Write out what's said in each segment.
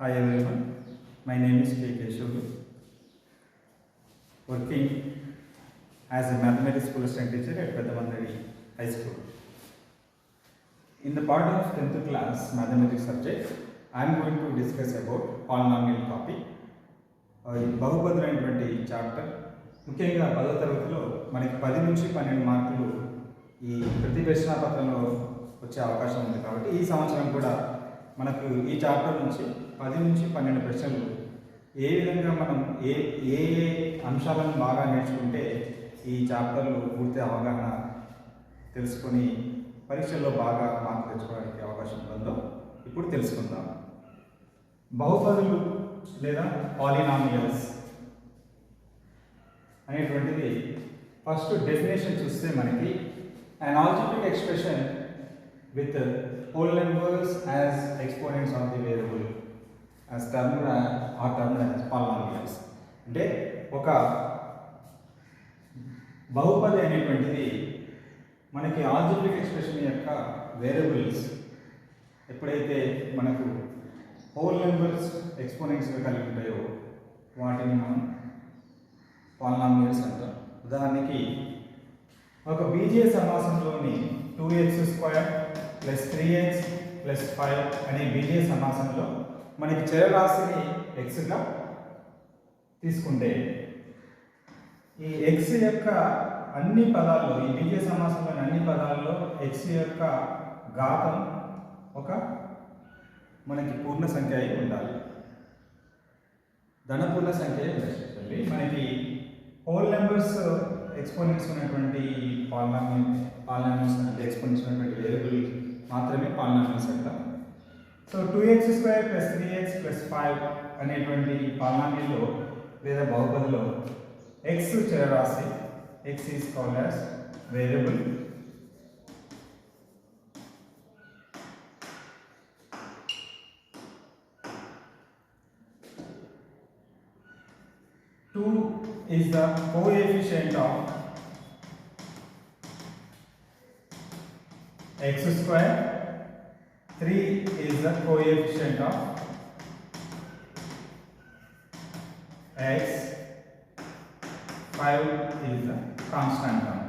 Hi everyone, my name is K. Keshavu, working as a mathematics school student teacher at Peddamandadi High School. In the part of 10th class mathematics subject, I am going to discuss about polynomial topic. బహుపదులైనటువంటి chapter ముఖ్యంగా 10వ తరగతిలో మనకి 10 నుంచి 12 మార్కులు ఈ ప్రతి ప్రశ్నాపత్రంలో వచ్చే అవకాశం ఉంది కాబట్టి ఈ సంవత్సరం కూడా మనకు ఈ చాప్టర్ నుంచి 10 నుంచి 12 ప్రశ్నలు ఏ విధంగా మనం ఏ ఏ అంశాలను బాగా నేర్చుకుంటే ఈ చాప్టర్లు పూర్తి అవగాహన తెలుసుకొని పరీక్షల్లో బాగా మార్కులు తెచ్చుకోవడానికి అవకాశం ఉందో ఇప్పుడు తెలుసుకుందాం. బహుపదులు లేదా పాలినామియల్స్ అనేటువంటిది ఫస్ట్ డెఫినేషన్ చూస్తే మనకి an algebraic expression with whole numbers as exponents of the variable as termed as polynomials. అంటే ఒక బహుపది అనేటువంటిది మనకి ఆల్జీబ్రిక్ ఎక్స్ప్రెషన్ యొక్క వేరియబుల్స్ ఎప్పుడైతే మనకు హోల్ నెంబర్స్ ఎక్స్పోనెంట్స్గా కలిగి ఉంటాయో వాటిని మనం పాలినామియల్స్ అంటాం. ఉదాహరణకి ఒక బీజీయ సమాసంలోని 2x² + 3x + 5 అనే బీజీయ సమాసంలో మనకి చరరాశిని xగా తీసుకుంటే ఈ x యొక్క అన్ని పదాల్లో, ఈ బీజీయ సమాసంలోని అన్ని పదాల్లో x యొక్క ఘాతం ఒక మనకి పూర్ణ సంఖ్య అయి ఉండాలి, ధనపూర్ణ సంఖ్య ఉండాలి. మనకి హోల్ నెంబర్స్ ఎక్స్పోనెంట్స్ ఉన్నటువంటి పాలినామియల్స్ అంటే ఎక్స్పోనెంట్స్ ఉన్నటువంటి వేరియబుల్ మాత్రమే పాలినామియల్స్ అంటాం. సో 2x² + 3x + 5 అనేటువంటి పాలినామియల్లో లేదా బహుపదిలో x చరరాశి, x is called as variable. Two is the coefficient of x², 3 is the coefficient of x, 5 is the constant term.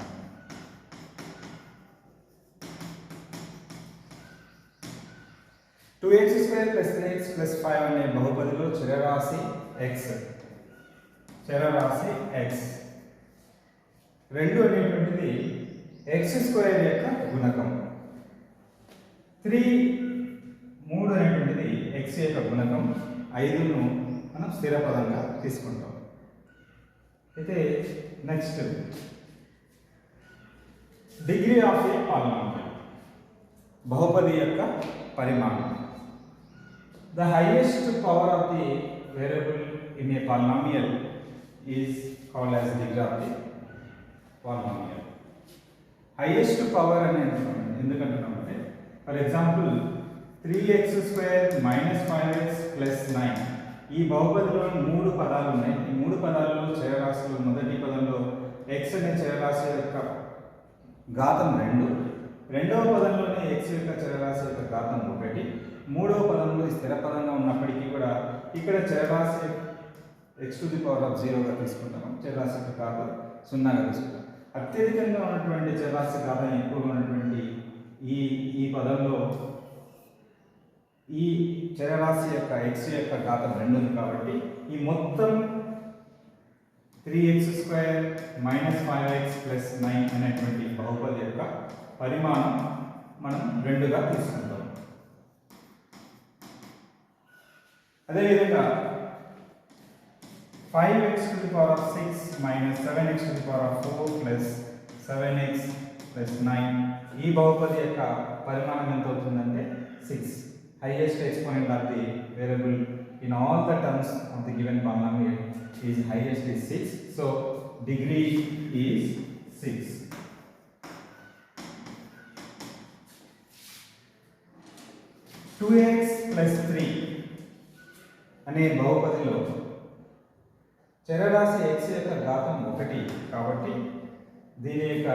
Two x² + 3x + 5 అనే బహుపదిలో చరరాశి x, చరరాశి x 2 అనేటువంటిది x² యొక్క గుణకం, 3 అనేటువంటిది x యొక్క గుణకం, 5ను మనం స్థిర పదంగా తీసుకుంటాం. అయితే next degree of a polynomial, బహుపది యొక్క పరిమాణం. The highest power of the variable in a polynomial is called as degree of the polynomial. Highest power అని ఎందుకంటున్నామంటే ఫర్ ఎగ్జాంపుల్ 3x² - 5x + 9 ఈ బహుపదిలో 3 పదాలు ఉన్నాయి. ఈ 3 పదాలలో చరరాశులు, మొదటి పదంలో x అనే చరరాశి యొక్క ఘాతం 2, రెండవ పదంలోనే x యొక్క చరరాశి యొక్క ఘాతం 1, మూడవ పదంలో స్థిర పదంగా ఉన్నప్పటికీ కూడా ఇక్కడ చరరాశి x⁴ తీసుకుంటాము, చరరాశి యొక్క ఘాతం 0గా తీసుకుంటాం. అత్యధికంగా ఉన్నటువంటి చరరాశి ఘాతం ఎక్కువగా ఉన్నటువంటి ఈ పదంలో ఈ చరరాశి యొక్క x యొక్క ఘాతం 2 ఉంది కాబట్టి ఈ మొత్తం 3x² - 5x + 9 అనేటువంటి బహుపది యొక్క పరిమాణం మనం 2గా తీసుకుంటాం. అదేవిధంగా 5x⁶ - 7x⁴ + 7x + 9 ఈ బహుపది యొక్క పరిమాణం ఎంత అవుతుందంటే 6. Highest exponent of the variable in all the terms of the given polynomial is highest is 6. So degree is 6. Two X + 3 అనే బహుపదిలో చరరాశి x యొక్క ఘాతం 1 కాబట్టి దీని యొక్క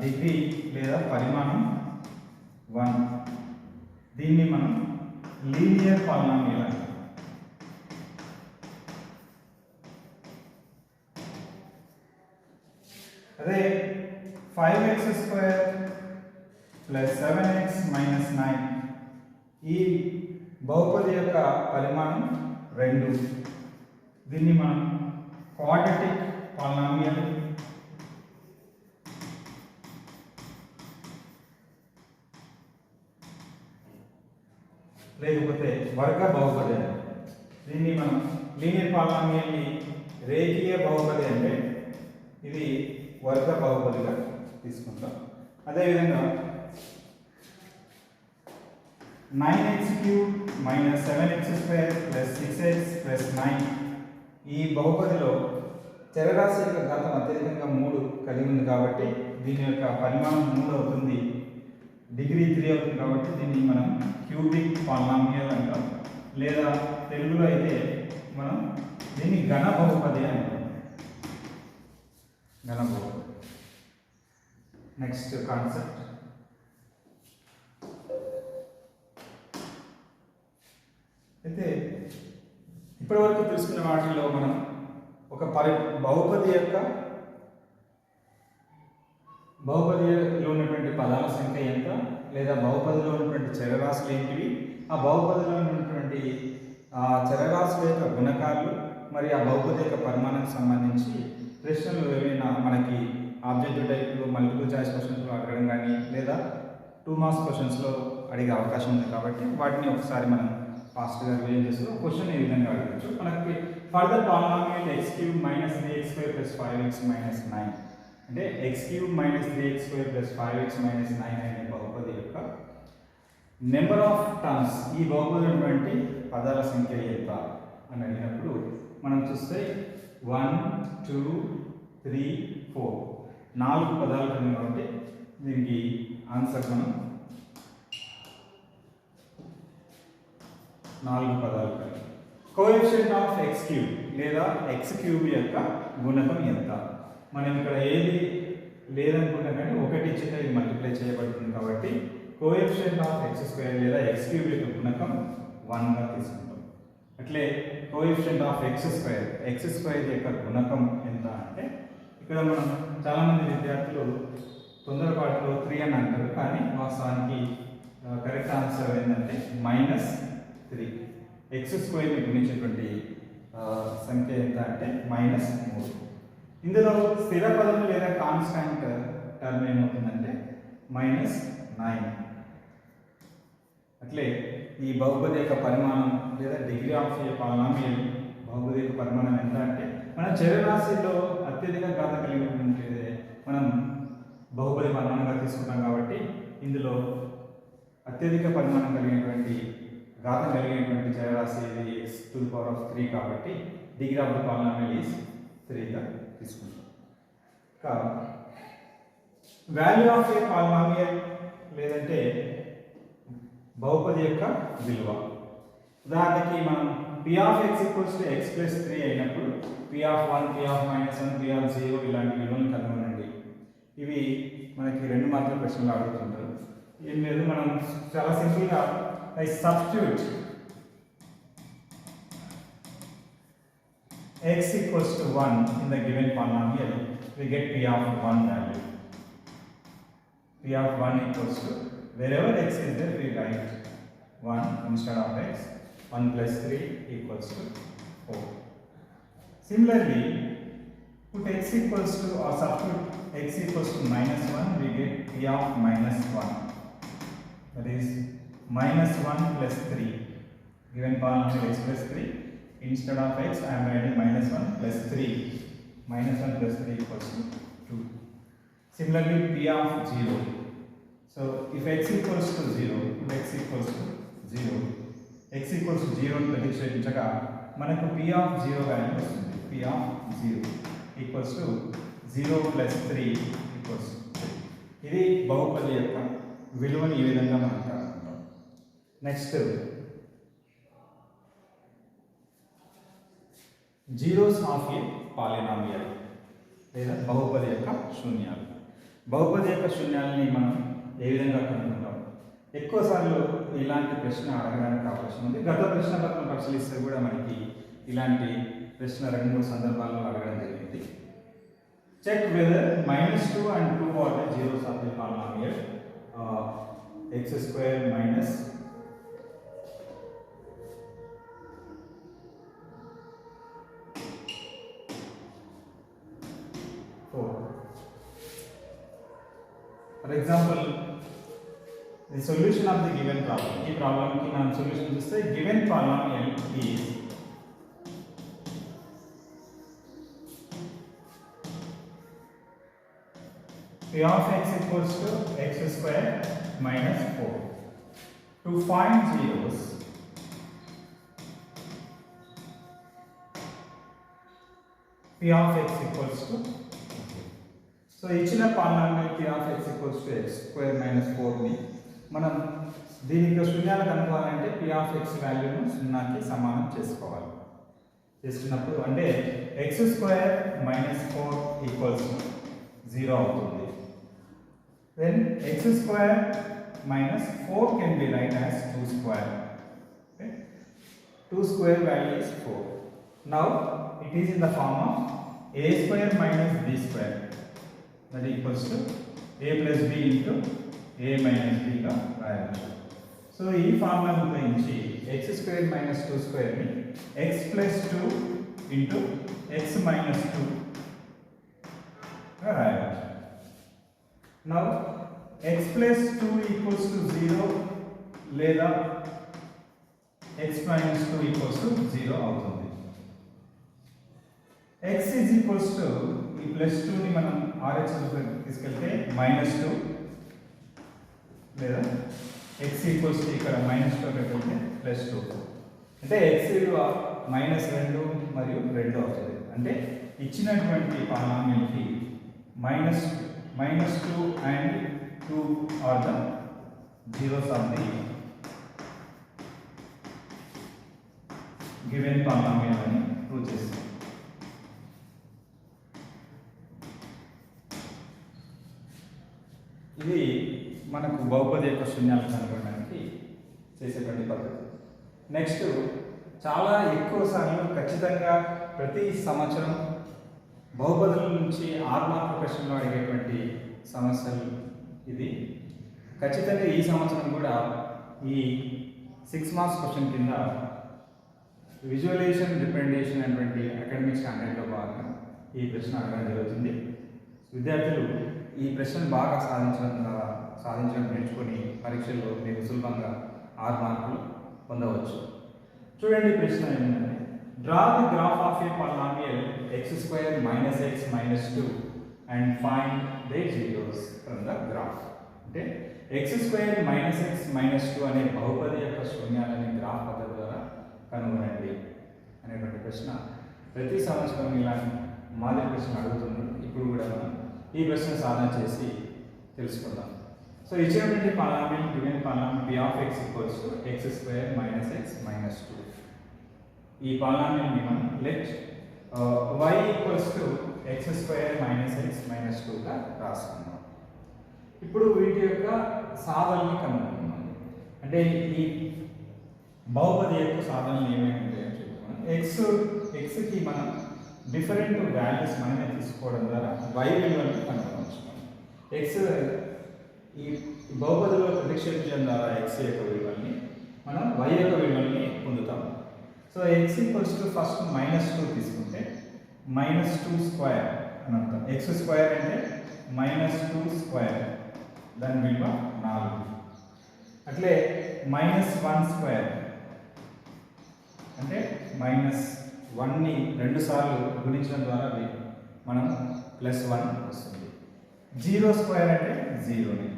డిగ్రీ లేదా పరిమాణం 1. దీన్ని మనం లీనియర్ పాలినామియల్ అంటాం. 5x square plus 7x minus 9. ఈ బహుపది యొక్క పరిమాణం 2. దీన్ని మనం క్వాడ్రాటిక్ పాలినామియల్ లేకపోతే వర్గ బహుపది. దీన్ని మనం లీనియర్ పాలినామియల్ని రేఖీయ బహుపది అంటే ఇది వర్గ బహుపదిగా తీసుకుంటాం. అదేవిధంగా 9x cube minus 7x square plus 6x plus 9. ఈ బహుపదిలో చరరాశి యొక్క ఘాతం అత్యధికంగా 3 కలిగి ఉంది కాబట్టి దీని యొక్క పరిమాణం 3 అవుతుంది. డిగ్రీ 3 అవుతుంది కాబట్టి దీన్ని మనం క్యూబిక్ పాలినామియల్ అంటాం. లేదా తెలుగులో అయితే మనం దీన్ని ఘన బహుపది అంటాం. ఘన బహుపది. నెక్స్ట్ కాన్సెప్ట్ అయితే ఇప్పటివరకు తెలుసుకున్న వాటిల్లో మనం ఒక బహుపదిలో ఉన్నటువంటి పదాల సంఖ్య ఎంత, లేదా బహుపదిలో ఉన్నటువంటి చరరాశులు ఏంటివి, ఆ బహుపదిలో ఉన్నటువంటి చరరాశుల యొక్క గుణకాలు, మరి ఆ బహుపది యొక్క పరిమాణానికి సంబంధించి ప్రశ్నలు ఏమైనా మనకి ఆబ్జెక్టివ్ టైప్లో మల్టిపుల్ చాయిస్ క్వశ్చన్స్లో అడగడం కానీ లేదా 2 మార్క్స్ క్వశ్చన్స్లో అడిగే అవకాశం ఉంది కాబట్టి వాటిని ఒకసారి మనం ఫాస్ట్గా రివిజన్ చేస్తూ క్వశ్చన్ ఈ విధంగా అడగచ్చు. మనకి further polynomial x cube minus 3x square plus 5x minus 9 అంటే x cube minus 3x square plus 5x minus 9 అనే బహుపది యొక్క నెంబర్ ఆఫ్ టర్మ్స్, ఈ బహుపది ఉన్నటువంటి పదాల సంఖ్య ఎంత అని అడిగినప్పుడు మనం చూస్తే 1 2 3 4 4 పదాలు ఉన్నాయి కాబట్టి దీనికి ఆన్సర్ మనం 4 పదాలు. కోఎఫిషియంట్ ఆఫ్ x క్యూబ్ లేదా x క్యూబ్ యొక్క గుణకం ఎంత? మనం ఇక్కడ ఏది లేదనుకున్నా కానీ ఒకటి ఇచ్చితే ఇది మల్టిప్లై చేయబడుతుంది కాబట్టి కోఎఫిషియంట్ ఆఫ్ x స్క్వేర్ లేదా x క్యూబ్ యొక్క గుణకం 1 గా తీసుకుంటాం. అట్లే కోఎఫిషియంట్ ఆఫ్ x స్క్వేర్ యొక్క గుణకం ఎంత అంటే ఇక్కడ మనం చాలామంది విద్యార్థులు తొందరపాటులో 3 అని అంటారు, కానీ వాస్తవానికి కరెక్ట్ ఆన్సర్ ఏంటంటే -3. x స్క్వేర్ని గుణించేటువంటి సంఖ్య ఎంత అంటే -3. ఇందులో స్థిర పదం లేదా కాన్స్టాంట్ టర్మ్ ఏమవుతుందంటే -9. అట్లే ఈ బహుపది యొక్క పరిమాణం లేదా డిగ్రీ ఆఫ్ ఏ పాలినామియల్ బహుపది యొక్క పరిమాణం ఎంత అంటే మనం చరరాశిలో అత్యధిక ఘాతం కలిగినటువంటి మనం బహుపది పరిమాణంగా తీసుకుంటాం కాబట్టి ఇందులో అత్యధిక పరిమాణం కలిగినటువంటి ఘాతం కలిగినటువంటి చరరాశి ఇది x⁴ కాబట్టి degree of the polynomial is 3గా తీసుకుంటాం. ఇంకా వాల్యూ ఆఫ్ ఏ పాలినామియల్ లేదంటే బహుపది యొక్క విలువ. ఉదాహరణకి మనం p ఆఫ్ x = x + 3 అయినప్పుడు p of 1, p of -1, p of 0 ఇలాంటి విలువలను కనుగొనండి. ఇవి మనకి 2 మార్కుల ప్రశ్నలు అడుగుతుంటారు. ఏం లేదు, మనం చాలా సింపుల్గా I substitute x = 1 in the given polynomial, we get p of 1 value. P of 1 equals to, wherever x is there, we write 1 instead of x. 1 + 3 equals to 4. Similarly, put x equals to, or substitute x equals to -1, we get p of -1. That is -1 + 3. Given polynomial x + 3, instead of x I am writing -1 + 3. -1 + 3 equals to 2. Similarly, p of 0. So if x equals to 0, x equals to 0, x equals to 0 అని ప్రతిక్షేపించగా మనకు p of 0 value వస్తుంది. p of 0 equals to 0 + 3 equals to 3. ఇది బహుపది యొక్క విలువని ఈ విధంగా మనం కనుక్కుంటాం. Next zeros of a polynomial లేదా బహుపది యొక్క శూన్యాలు. బహుపది యొక్క శూన్యాలని మనం ఏ విధంగా కనుక్కుంటాం? ఎక్కువసార్లు ఇలాంటి ప్రశ్న అడగడానికి అవకాశం ఉంది. గత ప్రశ్న పత్రం పరిశీలిస్తే కూడా మనకి ఇలాంటి ప్రశ్న 2-3 సందర్భాల్లో అడగడం జరిగింది. check whether -2 and 2 are the zeros of the polynomial x square minus 4. For example, the solution of the given problem. ఈ ప్రాబ్లం కి మనం సొల్యూషన్ చూస్తే given polynomial is p of x equals to x square minus 4. To find zeros, p of x equals to, so ఇచ్చిన polynomial p of x equals to x square minus 4 ని మనం దీనికి శూన్యాలు కనుక్కోవాలంటే p of x వాల్యూను 0కి సమానం చేసుకోవాలి. చేస్తున్నప్పుడు అంటే x square minus 4 equals to 0 అవుతుంది. Then x square minus 4 can be written as 2 square. Okay? 2 square value is 4. Now it is in the form of a square minus b square, that equals to a plus b into a minus b గా రాయవచ్చు. So ఈ formula ఉపయోగించి x square minus 2 square ని x plus 2 into x minus 2 గా రాయవచ్చు. Now x plus 2 equals to 0 లేదా x minus 2 equals to 0 అవుతుంది. x is equals to ఈ ప్లస్ 2 ని మనం RHS లోకి తీసుకెళ్తే -2 లేదా x equals to ఇక్కడ -2 పెడితే +2 అంటే x విలువ -2 మరియు 2 అవుతుంది. అంటే ఇచ్చినటువంటి పాలినామియల్ కి -2 and 2 are the zeros of the given polynomial అని ప్రూవ్ చేస్తాం. ఇది మనకు బహుపది యొక్క శూన్యాలను కనుగొనడానికి చేసేటువంటి పద్ధతి. నెక్స్ట్ చాలా ఎక్కువ సార్లు ఖచ్చితంగా ప్రతి సంవత్సరం బహుపదుల నుంచి 6 మార్కుల ప్రశ్నలో అడిగేటువంటి సమస్యలు ఇది. ఖచ్చితంగా ఈ సంవత్సరం కూడా ఈ 6 మార్క్స్ క్వశ్చన్ కింద విజువలైజేషన్ రిప్రజెంటేషన్ అనేటువంటి అకాడమిక్స్ కంటెంట్లో భాగంగా ఈ ప్రశ్న అడగడం జరుగుతుంది. విద్యార్థులు ఈ ప్రశ్నను బాగా సాధించడం నేర్చుకొని పరీక్షల్లో మీకు సులభంగా 6 మార్కులు పొందవచ్చు. చూడండి ప్రశ్న ఏంటంటే, draw the graph of a polynomial x square minus x minus 2 and find the zeros from the graph. అంటే x square minus x minus 2 అనే బహుపది యొక్క శూన్యాలని గ్రాఫ్ పద్ధతి ద్వారా కనుగొనండి అనేటువంటి ప్రశ్న ప్రతి సంవత్సరం ఇలా మాదిరి ప్రశ్న అడుగుతున్నాడు. ఇప్పుడు కూడా మనం ఈ ప్రశ్న సాధన చేసి తెలుసుకుందాం. సో ఇచ్చినటువంటి polynomial given polynomial p of x equals to x square minus x minus 2. ఈ పాలినామియల్ని మనం let y equals to x square minus x minus 2 గా రాసుకుందాం. ఇప్పుడు వీటి యొక్క సాధనని కనుగొన్నాం. అంటే ఈ బహుపది యొక్క సాధనలు ఏమేమి ఉంటాయో చెప్పుకున్నాం. x కి మనం డిఫరెంట్ వాల్యూస్ మనమే తీసుకోవడం ద్వారా y విలువని కనుగొనవచ్చు. x ఈ బహుపదిలో ప్రతిక్షేపించడం ద్వారా x యొక్క విలువని మనం y యొక్క విలువని పొందుతాం. So x equals to first -2 తీసుకుంటే -2 స్క్వేర్ అని అర్థం. x స్క్వేర్ అంటే -2 స్క్వేర్, దాని విలువ 4. అట్లే -1 స్క్వేర్ అంటే -1ని 2 సార్లు గుణించడం ద్వారా మనం +1 వస్తుంది. 0 స్క్వేర్ అంటే 0ని,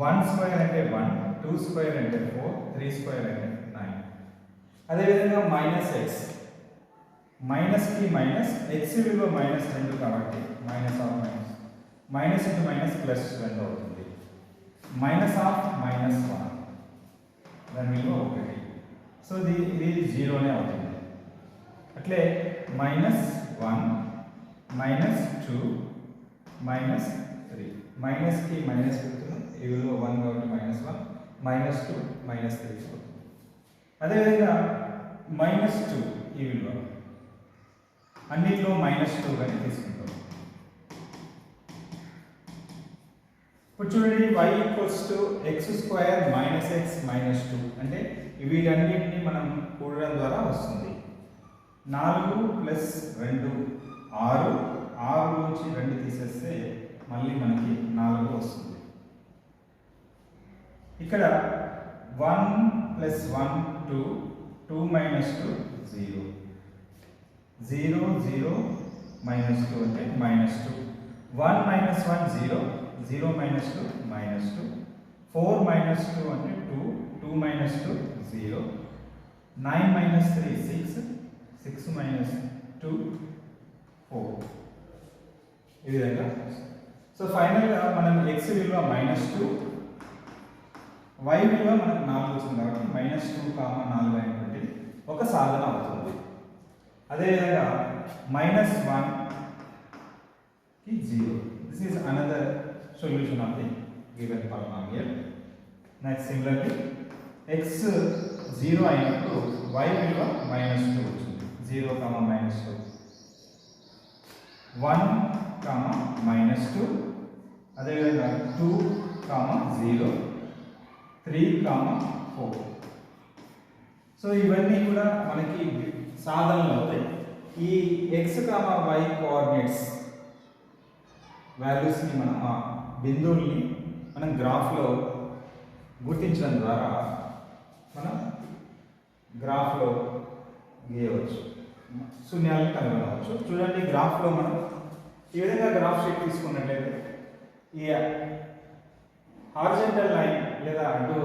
1 స్క్వేర్ అంటే 1, 2 స్క్వేర్ అంటే 4, 3 స్క్వేర్ అంటే 9. అదేవిధంగా -x, మైనస్కి మైనస్, x విలువ -2 కాబట్టి మైనస్ ఇంటూ మైనస్ +2 అవుతుంది. -1 దాని విలువ 1. సో ఇది 0నే అవుతుంది. అట్లే -1, -2, -3, మైనస్కి మైనస్ పెడుతున్నాం, ఈ విలువ 1 కాబట్టి -1, -2, -3 అవుతుంది. అదేవిధంగా -2 ఈ విలువ అన్నిట్లో -2 అని తీసుకుంటాం. ఇప్పుడు చూడండి y equals to X square minus X minus 2 అంటే వీటన్నిటిని మనం కూడడం ద్వారా వస్తుంది. 4 ప్లస్ 2 6, 6 నుంచి 2 తీసేస్తే మళ్ళీ మనకి 4 వస్తుంది. ఇక్కడ 1 ప్లస్ 1 2, 2 మైనస్ 2 0, 0 0 మైనస్ 2 అంటే minus 2, 1 minus 1 0, 0 minus 2 minus 2, 4 minus 2 అంటే 2, 2 minus 2 0, 9 minus 3 6, 6 minus 2 4. ఈ విధంగా సో ఫైనల్గా మనం x విలువ -2, y విలువ మనకు 4 వచ్చింది కాబట్టి -2, 4 అనేటువంటిది ఒక సాధన అవుతుంది. అదేవిధంగా -1 కి 0. This is another solution of the given polynomial. Next similarly x 0 అయినప్పుడు y విలువ -2 వచ్చింది. 0, -2, 1, -2, అదేవిధంగా 2, 0, 3, 4. సో ఇవన్నీ కూడా మనకి సాధనలు అవుతాయి. ఈ x, y కోఆర్డినేట్స్ వాల్యూస్ని మనం ఆ బిందువుల్ని మనం గ్రాఫ్లో గుర్తించడం ద్వారా మనం గ్రాఫ్లో గీయవచ్చు, శూన్యాలను కనుగొనవచ్చు. చూడండి గ్రాఫ్లో మనం ఈ విధంగా గ్రాఫ్ షీట్ తీసుకున్నట్లయితే ఈ హారిజంటల్ లైన్ లేదా అడ్డు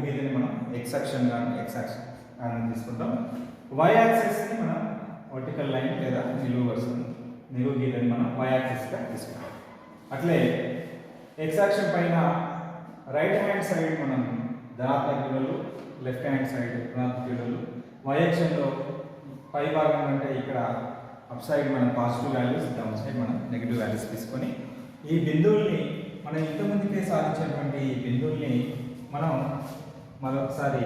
గీతని మనం ఎక్స్ అక్షం కానీ తీసుకుంటాం. వై యాక్సిస్ని మనం వర్టికల్ లైన్ లేదా నిలువు గీతని మనం వై యాక్సిస్గా తీసుకుంటాం. అట్లే ఎక్స్ అక్షం పైన రైట్ హ్యాండ్ సైడ్ మనం ధనాత్మక విలువలు, లెఫ్ట్ హ్యాండ్ సైడ్ ధనాత్మక విలువలు, వై అక్షంలో పై భాగం అంటే ఇక్కడ అప్ సైడ్ మనం పాజిటివ్ వాల్యూస్, డౌన్ సైడ్ మనం నెగిటివ్ వాల్యూస్ తీసుకొని ఈ బిందువుల్ని మనం ఇంతకుముందుకే సాధించినటువంటి ఈ బిందువుల్ని మనం మరొకసారి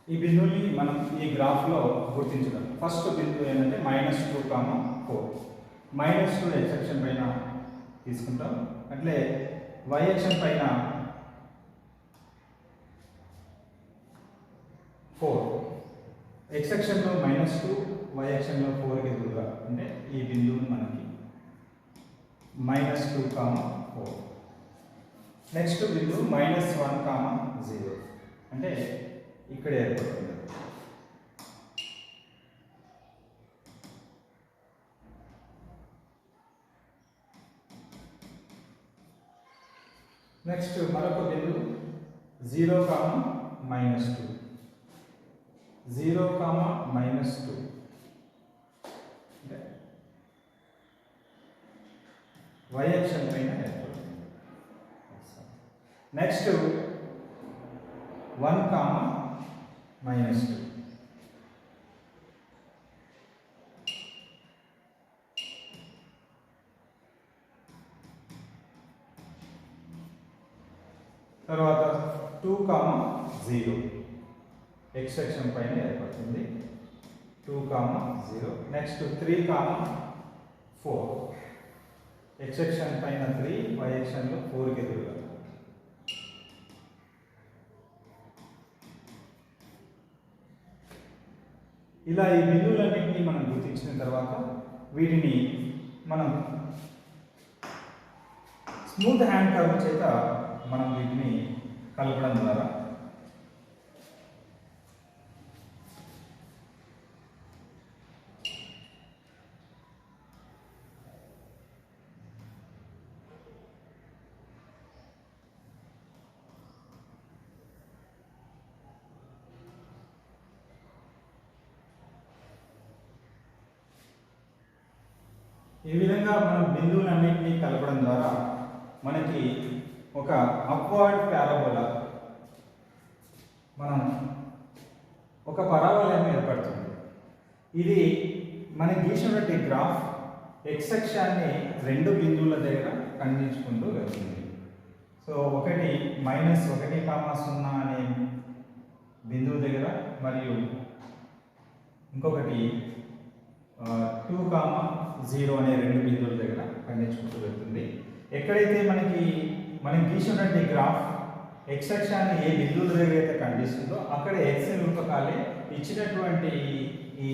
ఈ బిందువుని మనం ఈ గ్రాఫ్లో గుర్తించడం. ఫస్ట్ బిందువు ఏంటంటే -2, 4. -2 x అక్షం పైన తీసుకుంటాం. అట్లే y అక్షం పైన 4, x అక్షంలో -2, y అక్షంలో 4కి ఎదురుగా అంటే ఈ బిందువుని మనకి -2, 4. నెక్స్ట్ బిందువు -1, 0 అంటే ఇక్కడ ఏర్పడుతుంది. నెక్స్ట్ మరొక బిందువు 0, -2, 0, -2 అంటే y అక్షం పైన ఏర్పడుతుంది. నెక్స్ట్ 1, -2 తర్వాత 2, 0 x అక్షం పైన ఏర్పడుతుంది. 2, 0. నెక్స్ట్ 3, 4 x అక్షం పైన 3, y అక్షంలో 4కి ఎదురుగా. ఇలా ఈ బిందువులన్నింటినీ మనం గుర్తించిన తర్వాత వీటిని మనం స్మూత్ హ్యాండ్ కర్వ్ చేత మనం వీటిని కలపడం ద్వారా ఈ విధంగా మనం బిందువులన్నింటినీ కలపడం ద్వారా మనకి ఒక అప్వర్డ్ పారాబోలా మనం ఒక పరాబోలా ఏర్పడుతుంది. ఇది మనం గీసినటువంటి గ్రాఫ్ ఎక్స్ అక్షాన్ని రెండు బిందువుల దగ్గర ఖండించుకుంటూ వెళ్తుంది. సో ఒకటి -1,0 అనే బిందువు దగ్గర మరియు ఇంకొకటి 2,0 అనే రెండు బిందువుల దగ్గర ఖండించుకుంటూ వెళ్తుంది. ఎక్కడైతే మనం గీసినటువంటి గ్రాఫ్ ఎక్స్ అక్షాన్ని ఏ బిందువుల దగ్గర అయితే ఖండిస్తుందో అక్కడ ఎక్స్ రూపకాలే ఇచ్చినటువంటి ఈ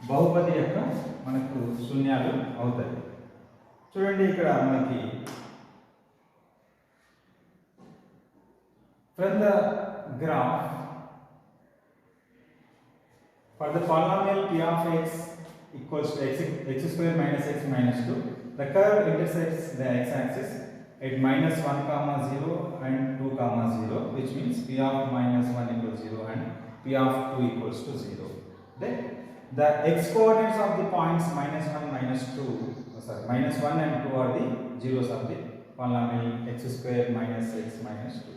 బహుపది యొక్క మనకు శూన్యాలు అవుతాయి. చూడండి ఇక్కడ మనకి from the graph for the polynomial p of x equals to x square minus x minus 2, the curve intersects the x-axis at -1, 0 and 2, 0, which means p of -1 equals 0 and p of 2 equals to 0. Then the x-coordinates of the points -1 and 2 are the zeros of the polynomial x square minus x minus 2.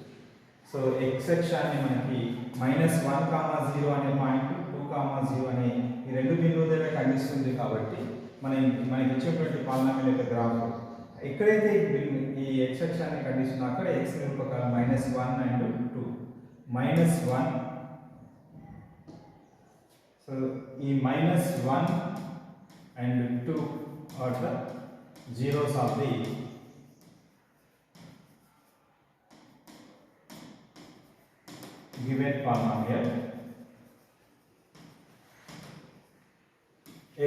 So x అక్షాన్ని మనకి -1, 0 అనే point 2, 0 అనే ఈ రెండు బిందువుల దగ్గర ఖండిస్తుంది కాబట్టి మనకి ఇచ్చేటువంటి పాలినామియల్ యొక్క గ్రాఫ్ ఎక్కడైతే ఈ x అక్షాన్ని ఖండిస్తుందో అక్కడ x రూపకాలు -1 and 2. -1, సో ఈ -1 and 2 are the zeros of the given polynomial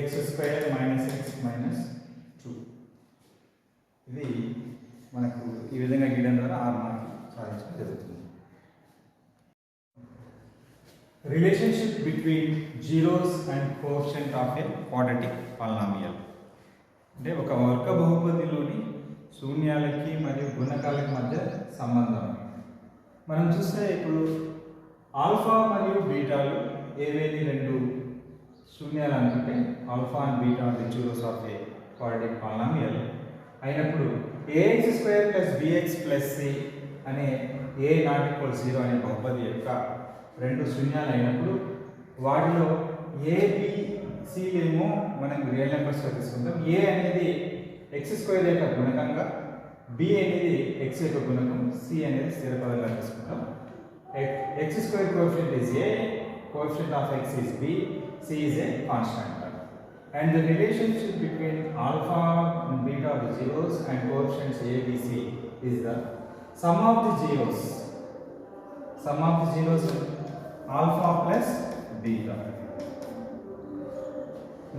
x square minus x minus 2. ఇది మనకు ఈ విధంగా గీయడం ద్వారా r మార్క్ సాధించడం జరుగుతుంది. Relationship between zeros and coefficient of a quadratic polynomial అంటే ఒక వర్గ బహుపదిలోని శూన్యాలకి మరియు గుణకాలకి మధ్య సంబంధం. మనం చూస్తే ఇప్పుడు ఆల్ఫా మరియు బీటాలు ఏవేవి రెండు శూన్యాలు అనుకుంటే alpha and beta are the zeros of a quadratic polynomial అయినప్పుడు ax² + bx + c అనే a ≠ 0 అనే బహుపది యొక్క రెండు శూన్యాలు అయినప్పుడు వాటిలో a b c ఏమో మనం రియల్ నెంబర్స్గా తీసుకుంటాం. a అనేది x² యొక్క గుణకంగా, b అనేది x యొక్క గుణకం, c అనేది స్థిర పదంగా తీసుకుంటాం. x² coefficient is a, coefficient of x is b, c is a constant term. And the relationship between alpha and beta of the zeros and coefficients a, b, c is the sum of the zeros. Sum of the zeros alpha plus beta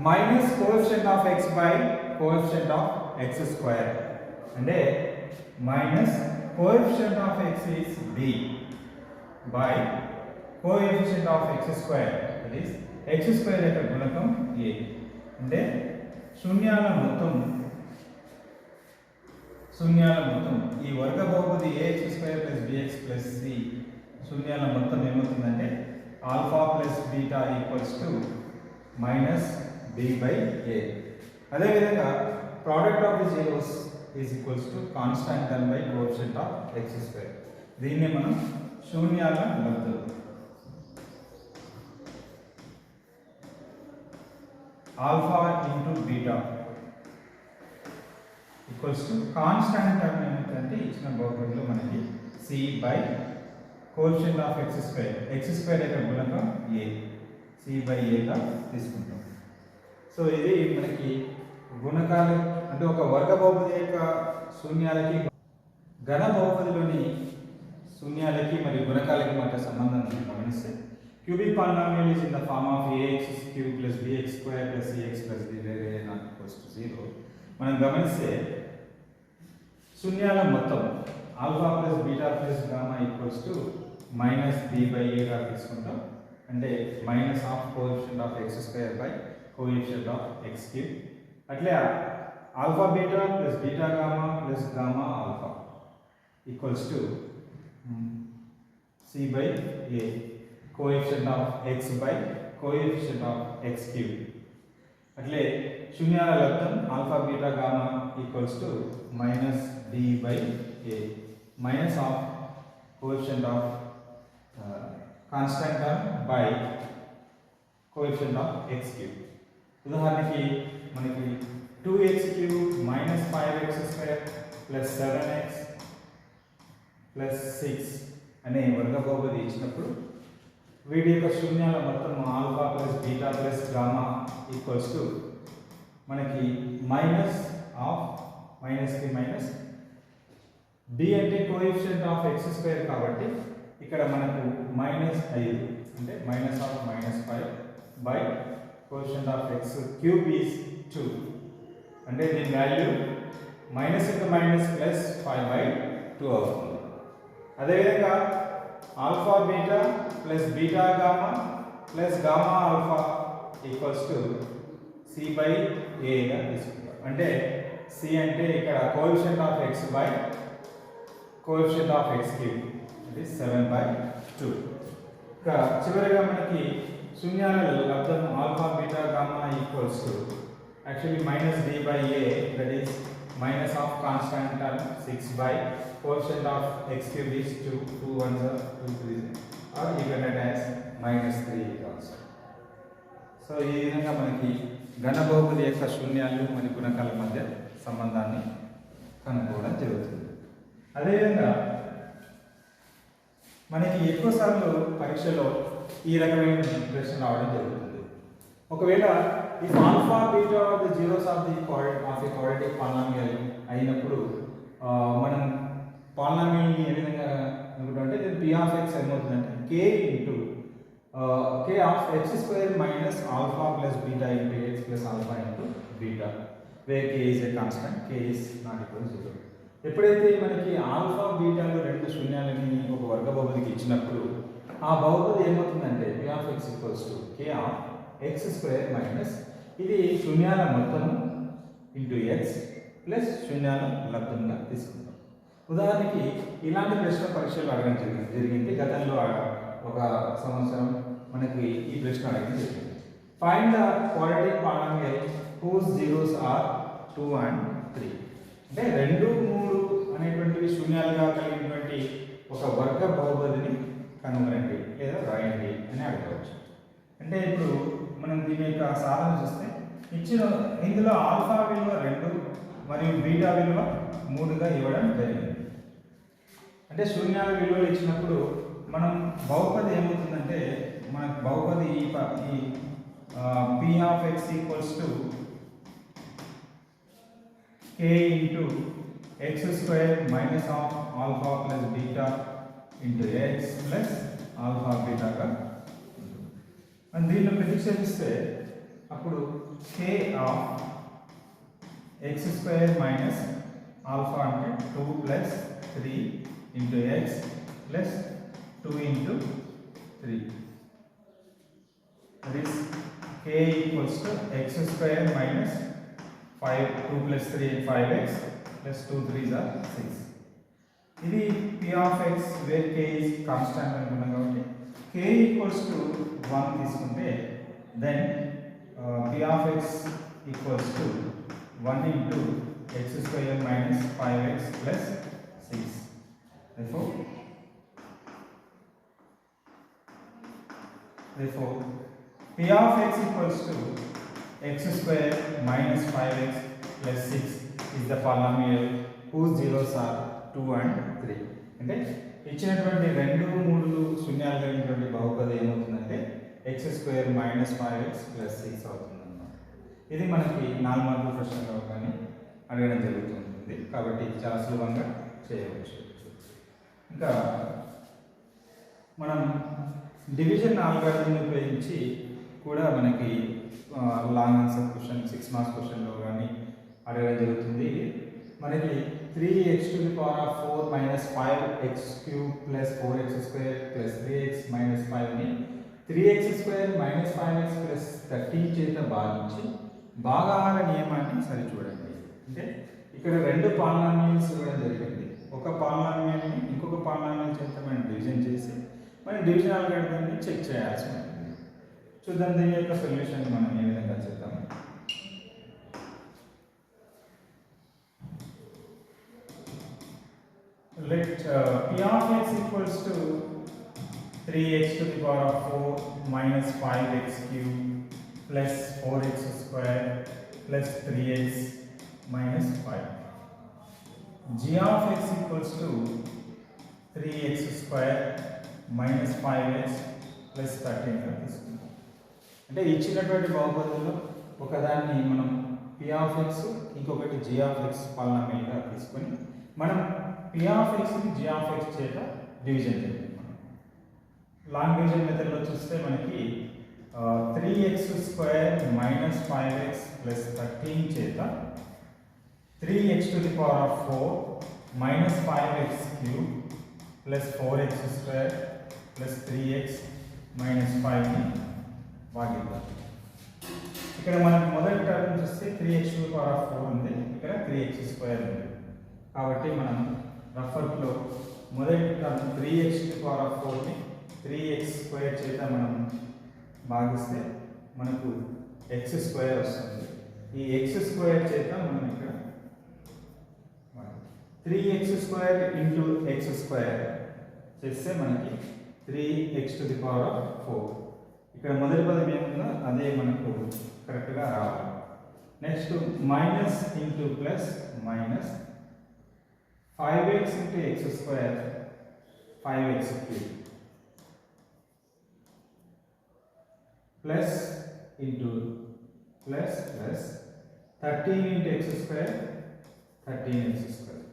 minus coefficient of x by coefficient of x square. And minus coefficient of x is b by coefficient of x square, that is x square యొక్క గుణకం a. అంటే శూన్యాల మొత్తం ఈ వర్గ బహుపది ax² + bx + c శూన్యాల మొత్తం ఏమవుతుందంటే alpha plus beta equals to -b by a. అదేవిధంగా product of the zeros is equals to constant term by coefficient of x². దీన్ని మనం శూన్యాల లబ్ధం alpha into beta equals to constant term ఏమిటంటే ఇచ్చిన బహుపదిలో మనకి c by coefficient of x² యొక్క గుణకం a, c బై a గా తీసుకుంటాం. సో ఇది మనకి గుణకాలు అంటే ఒక వర్గ బహుపది యొక్క శూన్యాలకి ఘన బహుపదిలోని శూన్యాలకి మరియు గుణకాలకి మధ్య సంబంధాన్ని గమనిస్తే cubic polynomial is in the form of ax³ + bx² + cx + d ≠ 0. మనం గమనిస్తే శూన్యాల మొత్తం alpha plus beta plus gamma equals to -b by a గా తీసుకుంటాం. అంటే minus of coefficient of x² by coefficient of x³. అట్లే alpha beta plus beta gamma plus gamma alpha equals to c by a, coefficient of x by coefficient of x³. అట్లే శూన్యాల లబ్దం alpha beta gamma equals to minus d by a minus of coefficient of constant term by coefficient of x cube. ఉదాహరణకి మనకి 2x cube minus 5x square plus 7x plus 6 అనే వర్గ బహుపది ఇచ్చినప్పుడు వీటి యొక్క శూన్యాల మొత్తం alpha plus beta plus gamma equals to మనకి మైనస్ ఆఫ్ మైనస్కి మైనస్ డి అంటే కోఎఫిషియంట్ ఆఫ్ ఎక్స్ స్క్వేర్ కాబట్టి ఇక్కడ మనకు మైనస్ 5 అంటే minus of minus 5 by coefficient of x cube is 2 అంటే దీని value minus into minus plus 5/2 అవుతుంది. అదేవిధంగా alpha beta plus beta gamma plus gamma alpha equals to c by ఏగా తీసుకుంటాం. అంటే సి అంటే ఇక్కడ coefficient of x by coefficient of x cube ఇది 7/2. ఇంకా చివరిగా మనకి శూన్యాల లబ్దం alpha beta gamma equals to actually minus d by a that is minus of constant term 6 by coefficient of x cube is 2 2 1s are 2 3s or even it as -3 also. So ఈ విధంగా మనకి ఘన బహుపది యొక్క శూన్యాలు మరియు గుణకాల మధ్య సంబంధాన్ని కనుక్కోవడం జరుగుతుంది. అదేవిధంగా మనకి ఎక్కువసార్లు పరీక్షలో ఈ రకమైన ప్రశ్న రావడం జరుగుతుంది. ఒకవేళ ఈ alpha beta of the zeros of the quadratic polynomial అయినప్పుడు మనం పాలినామియల్ని ఏ విధంగా అనుకుంటామంటే దీని పి ఆఫ్ ఎక్స్ ఏమవుతుందంటే k into k of x square minus alpha plus beta into x plus alpha into beta where k is a constant k is not equal to 0. ఎప్పుడైతే మనకి alpha బీటాలు రెండు శూన్యాలని ఒక వర్గ బహుపదికి ఇచ్చినప్పుడు ఆ బహుపది ఏమవుతుందంటే P of x equals to K of x square minus ఇది శూన్యాల మొత్తము ఇంటూ ఎక్స్ ప్లస్ శూన్యాల లబ్దంగా తీసుకుంటాం. ఉదాహరణకి ఇలాంటి ప్రశ్న పరీక్షలు అడగడం జరిగింది. గతంలో ఒక సంవత్సరం మనకి ఈ ప్రశ్న అడగడం జరిగింది. Find the quadratic polynomial whose zeros are 2 and 3. అంటే 2, 3 అనేటువంటివి శూన్యాలుగా కలిగినటువంటి ఒక వర్గ బహుపదిని కనుగొనండి లేదా రాయండి అని అడగవచ్చు. అంటే ఇప్పుడు మనం దీని యొక్క సాధన చూస్తే ఇచ్చిన ఇందులో ఆల్ఫా విలువ 2 మరియు బీటా విలువ 3గా ఇవ్వడం జరిగింది. అంటే శూన్యాల విలువలు ఇచ్చినప్పుడు మనం బహుపది ఏమవుతుందంటే మనకు బహుపది ఈ p of x equals to k into x square minus of alpha plus beta into x plus alpha బీటాగా ఉంటుంది. మనం దీనిలో ప్రతిక్షేపిస్తే అప్పుడు k of x square minus alpha అంటే 2 plus 3 into x plus 2 into 3. This k equals to x square minus 5 2 plus 3 5x plus 2 3s are 6. ఇది p of x where k is constant అనుకున్నాం కాబట్టి k equals to 1 తీసుకుంటే then p of x equals to 1 into x square minus 5x plus 6. Therefore p of x equals to x square minus 5x plus 6 is the polynomial whose zeros are 2 and 3. అంటే ఇచ్చినటువంటి 2, 3 శూన్యాలు కలిగినటువంటి బహుపది ఏమవుతుందంటే x square minus 5x plus 6 అవుతుంది అన్నమాట. ఇది మనకి 4 మార్కుల ప్రశ్నలో కానీ అడగడం జరుగుతుంది కాబట్టి చాలా సులభంగా చేయవచ్చు. ఇంకా మనం డివిజన్ ఆల్గారిథం ఉపయోగించి కూడా మనకి లాంగ్ ఆన్సర్ క్వశ్చన్ 6 మార్క్స్ క్వశ్చన్లో కానీ అడగడం జరుగుతుంది. మనకి 3x to the power of 4 minus 5x cube plus 4x square plus 3x minus 5ని 3x square minus 5x plus 13 చేత భాగించి భాగాహార నియమాన్ని సరిచూడండి. అంటే ఇక్కడ 2 పాలినామియల్స్ ఇవ్వడం జరిగింది. ఒక పాలినామియల్ని ఇంకొక పాలినామియల్ చేత మనం డివిజన్ చేసి మనం డివిజన్ ఆల్గారిథంని చెక్ చేయాల్సి ఉంటుంది. చూద్దాం దీని యొక్క సొల్యూషన్ మనం ఏ విధంగా చేద్దాం. let p of x equals to 3x to the power of 4 minus 5x cube plus 4x square plus 3x minus 5. g of x equals to 3x square minus 5x plus 13 గా తీసుకుంటాం. అంటే ఇచ్చినటువంటి బహుపదుల్లో ఒకదాన్ని మనం p of x ఇంకొకటి g of x పాలినామియల్గా తీసుకొని మనం p of x ని g of x చేత డివిజన్ చేయాలి. లాంగ్ డివిజన్ మెథడ్లో చూస్తే మనకి 3x square minus 5x plus 13 చేత 3x to the power of 4 minus 5x cube plus 4x square plus 3x minus 5 ని భాగిద్దాం. ఇక్కడ మనకు మొదటి టర్మ్ చూస్తే 3x to the power of 4 ఉంది, ఇక్కడ 3x square ఉంది. కాబట్టి మనం రఫర్లో మొదటి term 3x to the power of 4 ని 3x స్క్వేర్ చేత మనం భాగిస్తే మనకు x స్క్వేర్ వస్తుంది. ఈ x స్క్వేర్ చేత మనం ఇక్కడ 3x square into x square చేస్తే మనకి 3x to the power of 4. ఇక్కడ మొదటి పదం ఏముందో అదే మనకు కరెక్ట్గా రావాలి. Next minus into plus minus 5x into x square 5x cube plus into plus plus 13 into x square 13x square.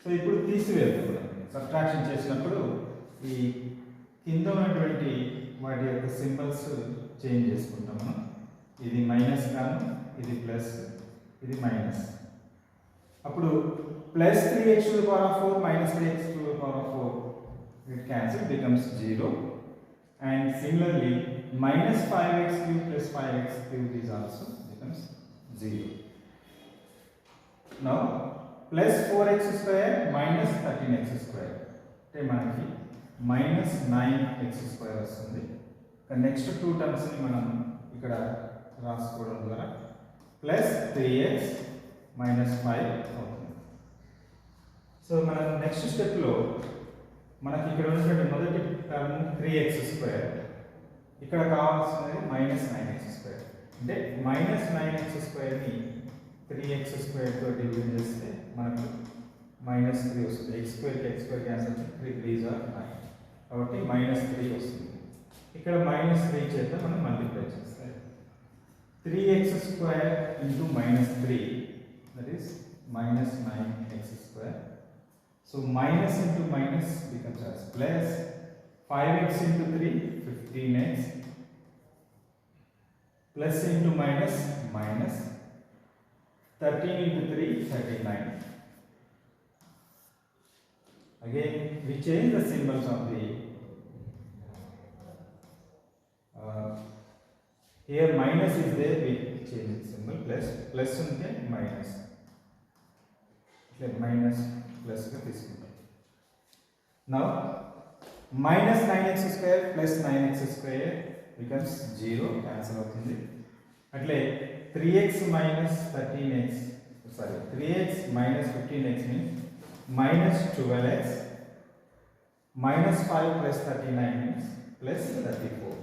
So ఇప్పుడు తీసివేద్దాం. సబ్ట్రాక్షన్ చేసినప్పుడు ఈ కింద ఉన్నటువంటి వాటి యొక్క సింబల్స్ చేంజ్ చేసుకుంటాం మనం. ఇది మైనస్ కాను, ఇది ప్లస్, ఇది మైనస్. అప్పుడు plus 3x to the power of 4 minus 3x to the power of 4 it cancel becomes 0, and similarly minus 5x cube plus 5x cube is also becomes 0. Now plus 4x square minus 13x square అంటే మనకి minus 9x square వస్తుంది. Next two టర్మ్స్ని మనం ఇక్కడ రాసుకోవడం ద్వారా plus 3x minus 5 అవుతుంది. So మనం next స్టెప్లో మనకి ఇక్కడ ఉన్నటువంటి మొదటి టర్మ్ 3x స్క్వేర్, ఇక్కడ కావాల్సినది మైనస్ 9x స్క్వేర్. అంటే మైనస్ 9x స్క్వేర్ని 3x స్క్వేర్తో డివిజన్ చేస్తే మనకు మైనస్ 3 వస్తుంది. x స్క్వేర్కి x square cancel 3 3s are 9 కాబట్టి మైనస్ 3 వస్తుంది. ఇక్కడ మైనస్ 3 చేత మనం మల్టిప్లై చేస్తే 3x square into minus 3 that is minus 9x square. So minus into minus becomes as plus 5x into 3 15x plus into minus minus 13 into 3 39. Again we change the symbols of the here minus is there, we change the symbol, plus unte minus minus plus ga తీసుకుంటాం. Now minus 9x square plus 9x square becomes 0, cancel అవుతుంది. అట్లే 3x minus 13x, sorry 3x minus 15x means minus 12x minus 5 plus 39 means plus 34.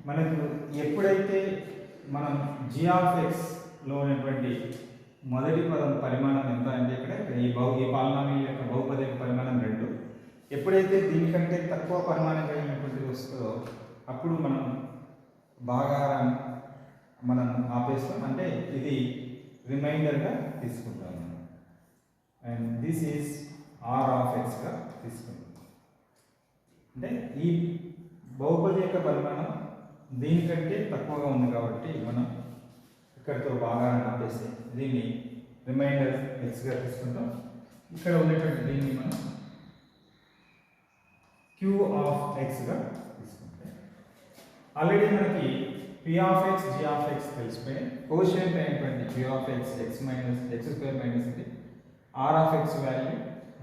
మనకు ఎప్పుడైతే మనం g of x లో ఉన్నటువంటి మొదటి పదం పరిమాణం ఎంత అంటే ఇక్కడ ఈ పాలినామియల్ యొక్క బహుపది యొక్క పరిమాణం 2, ఎప్పుడైతే దీనికంటే తక్కువ పరిమాణం కలిగినటువంటిది వస్తుందో అప్పుడు మనం భాగాహారాన్ని మనం ఆపేస్తాం, అంటే ఇది రిమైండర్గా తీసుకుంటాం and this is r of x గా తీసుకుంటాం. అంటే ఈ బహుపది యొక్క పరిమాణం దీనికంటే తక్కువగా ఉంది కాబట్టి మనం ఇక్కడితో భాగాన్ని ఆపేసి దీన్ని రిమైండర్ x గా తీసుకుంటాం. ఇక్కడ ఉండేటువంటి దీన్ని మనం q of x గా తీసుకుంటాం. ఆల్రెడీ మనకి p of x, g of x తెలిసిపోయి కోషియంట్ అయినటువంటి p of x x minus x square minus r of x value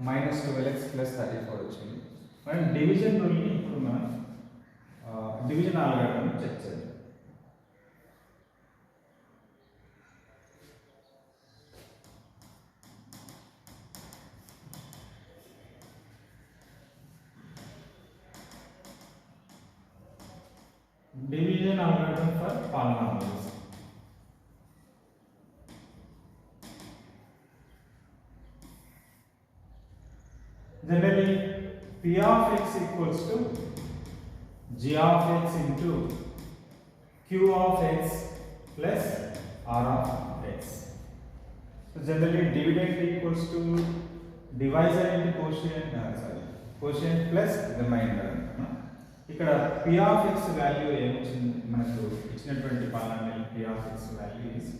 minus 12x plus 34 వచ్చింది. మనం డివిజన్ రూల్ని ఇప్పుడు మనం డివిజన్ ఆల్గరిథం చెక్ చేద్దాం. division algorithm for polynomials. Generally, P of x equals to g of x into q of x plus r of x. So generally, dividend equals to divisor into quotient, quotient plus remainder. ఇక్కడ p of x value ఏమొచ్చింది మనకు ఇచ్చినటువంటి polynomial p of x value is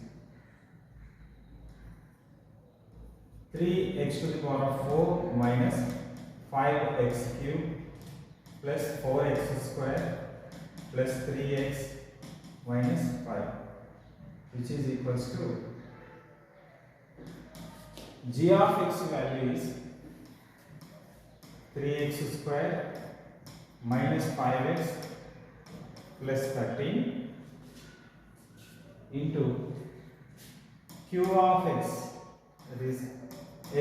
3x to the power of 4 minus 5x cube plus 4x square plus 3x minus 5, which is equals to g of x value is 3x square minus 5x plus 13 into q of x, that is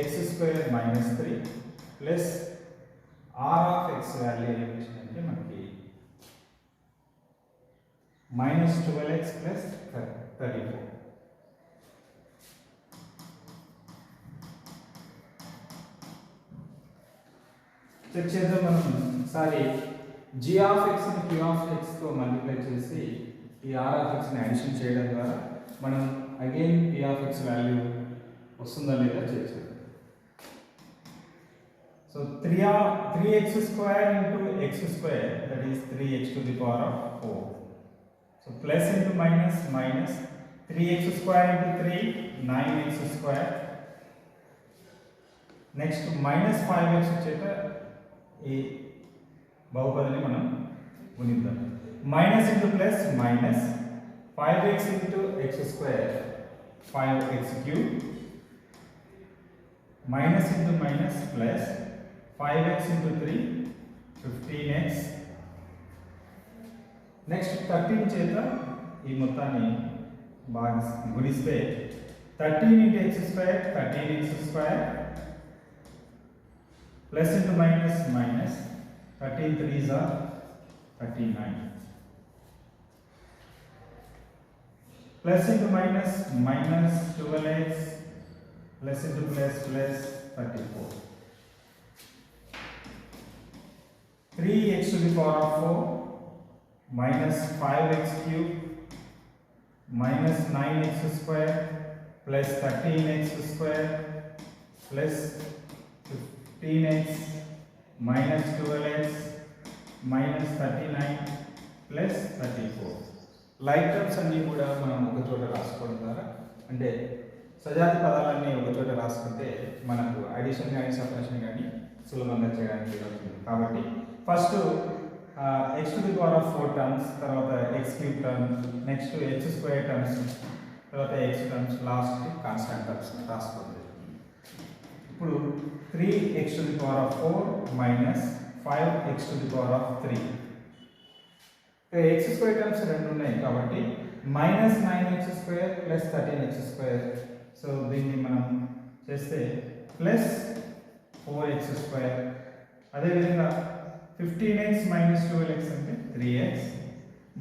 x square minus 3 plus r of x value ఏమిటంటే మనకి minus 12x plus 34. Check చేద్దాం మనం. Sorry, g of x ని q of x తో multiply చేసి ఈ r of x ని addition చేయడం ద్వారా మనం again p of x value వస్తుందా లేదా చెక్ చేద్దాం. So 3x square into x square, that is 3x to the power of 4. So plus into minus, minus 3x square into 3, 9x square. Next minus 5x చేత ఈ బహుపదిని మనం గుణిద్దాం. Minus into plus minus 5x into x square, 5x cube, minus into minus plus 5x into 3, 15x. Next 13 చేత ఈ మొత్తాన్ని గుణిస్తే 13 into x square, 13x square plus into minus minus 13 3s are 39 plus into minus minus 12x plus into plus plus 34. 3x to the power of 4 minus 5x cube minus 9x square plus 13x square plus 15x minus 12x minus 39 plus 34. Like terms అన్నీ కూడా మనం ఒక చోట రాసుకోవడం ద్వారా, అంటే సజాతి పదాలన్నీ ఒక చోట రాసుకుంటే మనకు అడిషన్ కానీ సపరేషన్ కానీ సులభంగా చేయడానికి జరుగుతుంది. కాబట్టి first x to the power of 4 terms, తర్వాత x cube term, next x square terms, తర్వాత x terms, last constant terms రాసుకోండి. ఇప్పుడు 3x to the power of 4 minus 5x to the power of 3. x square terms రెండు ఉన్నాయి కాబట్టి minus 9x square plus 13x square. So దీన్ని మనం చేస్తే plus 4x square. అదేవిధంగా 15x minus 12x అంటే 3x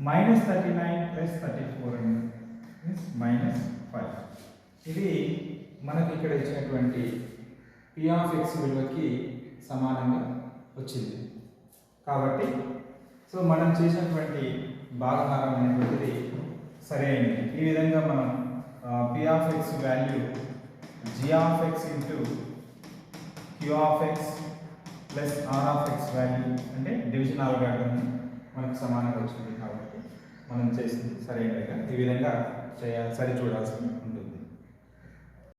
minus 39 plus 34 అంటే minus 5. ఇది మనకి ఇక్కడ ఇచ్చినటువంటి p of x విలువకి సమానంగా వచ్చింది. కాబట్టి సో మనం చేసినటువంటి భాగహారం అనేటువంటిది సరైనది. ఈ విధంగా మనం p of x value g of x into q of x plus r of x value అంటే డివిజన్ ఆల్గారిథం మనకు సమానంగా వచ్చింది. కాబట్టి మనం చేసింది సరైనదిగా ఈ విధంగా సరి చూడాల్సి